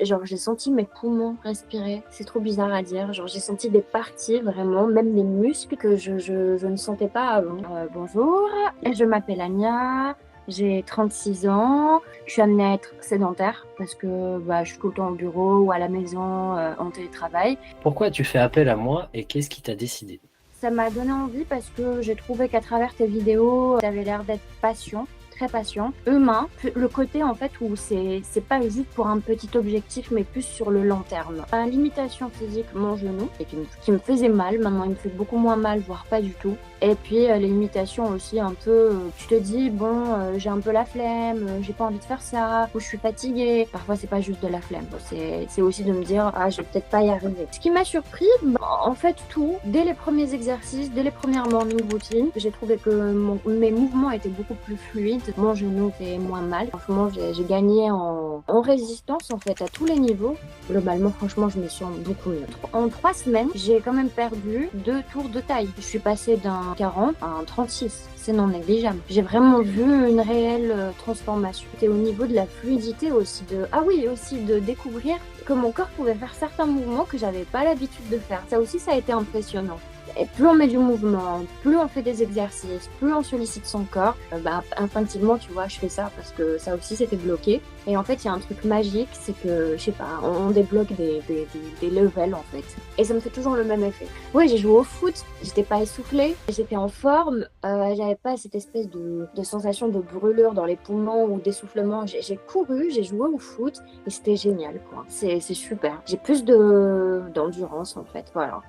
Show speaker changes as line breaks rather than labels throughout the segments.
Genre, j'ai senti mes poumons respirer. C'est trop bizarre à dire. Genre, j'ai senti des parties, vraiment, même des muscles que je ne sentais pas avant. Bonjour, je m'appelle Anya, j'ai 36 ans. Je suis amenée à être sédentaire parce que je suis tout le temps au bureau ou à la maison, en télétravail.
Pourquoi tu fais appel à moi et qu'est-ce qui t'a décidé?
Ça m'a donné envie parce que j'ai trouvé qu'à travers tes vidéos, tu avais l'air d'être patient, très patient, humain. Le côté en fait où c'est pas juste pour un petit objectif, mais plus sur le long terme. La limitation physique, mon genou, et qui me faisait mal. Maintenant, il me fait beaucoup moins mal, voire pas du tout. Et puis les limitations aussi un peu, tu te dis, bon, j'ai un peu la flemme, j'ai pas envie de faire ça, ou je suis fatiguée. Parfois, c'est pas juste de la flemme, c'est aussi de me dire, ah, je vais peut-être pas y arriver. Ce qui m'a surpris, en fait, tout, dès les premiers exercices, dès les premières morning routines, j'ai trouvé que mes mouvements étaient beaucoup plus fluides, mon genou fait moins mal. Franchement, j'ai gagné en résistance, en fait, à tous les niveaux. Globalement, franchement, je me sens beaucoup mieux. En 3 semaines, j'ai quand même perdu 2 tours de taille. Je suis passée d'un 40 à un 36. C'est non négligeable. J'ai vraiment vu une réelle transformation. Et au niveau de la fluidité aussi, ah oui, aussi de découvrir que mon corps pouvait faire certains mouvements que j'avais pas l'habitude de faire. Ça aussi, ça a été impressionnant. Et plus on met du mouvement, plus on fait des exercices, plus on sollicite son corps, instinctivement, tu vois, je fais ça parce que ça aussi c'était bloqué. Et en fait, il y a un truc magique, c'est que, je sais pas, on débloque des levels en fait. Et ça me fait toujours le même effet. Ouais, j'ai joué au foot, j'étais pas essoufflée, j'étais en forme, j'avais pas cette espèce de sensation de brûlure dans les poumons ou d'essoufflement. J'ai couru, j'ai joué au foot et c'était génial, quoi. C'est super. J'ai plus d'endurance en fait, voilà.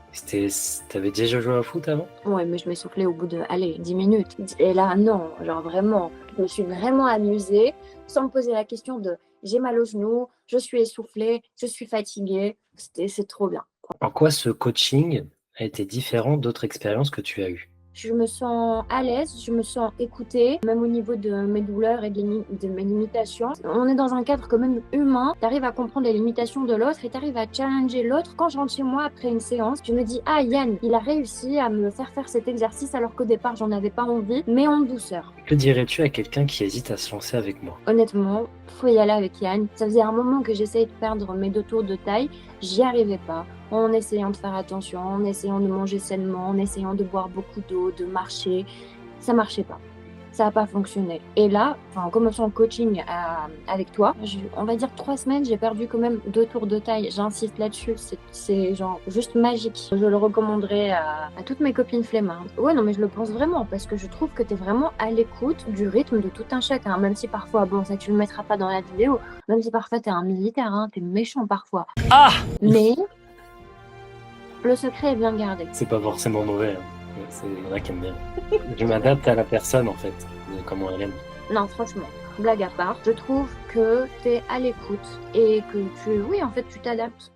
T'avais déjà joué au foot avant?
Ouais, mais je m'essoufflais au bout de, allez, 10 minutes. Et là, non, genre vraiment, je me suis vraiment amusée sans me poser la question de j'ai mal au genou, je suis essoufflée, je suis fatiguée. C'est trop bien.
En quoi ce coaching a été différent d'autres expériences que tu as eues?
Je me sens à l'aise, je me sens écoutée, même au niveau de mes douleurs et de mes limitations. On est dans un cadre quand même humain. Tu arrives à comprendre les limitations de l'autre et tu arrives à challenger l'autre. Quand je rentre chez moi après une séance, je me dis, ah Yann, il a réussi à me faire faire cet exercice alors qu'au départ, j'en avais pas envie, mais en douceur.
Que dirais-tu à quelqu'un qui hésite à se lancer avec moi?
Honnêtement, faut y aller avec Yann. Ça faisait un moment que j'essayais de perdre mes 2 tours de taille. J'y arrivais pas. En essayant de faire attention, en essayant de manger sainement, en essayant de boire beaucoup d'eau, de marcher, ça marchait pas. Ça n'a pas fonctionné. Et là, en commençant le coaching avec toi, on va dire 3 semaines, j'ai perdu quand même 2 tours de taille. J'insiste là-dessus, c'est genre juste magique. Je le recommanderais à toutes mes copines flemmardes. Ouais, non, mais je le pense vraiment parce que je trouve que tu es vraiment à l'écoute du rythme de tout un chacun. Même si parfois, bon, ça tu le mettras pas dans la vidéo, même si parfois tu es un militaire, hein, tu es méchant parfois.
Ah!
Mais le secret est bien gardé.
C'est pas forcément mauvais, hein. Il y en a qui aiment bien. Je m'adapte à la personne en fait, comment elle aime.
Non, franchement, blague à part, je trouve que tu es à l'écoute et que oui, en fait, tu t'adaptes.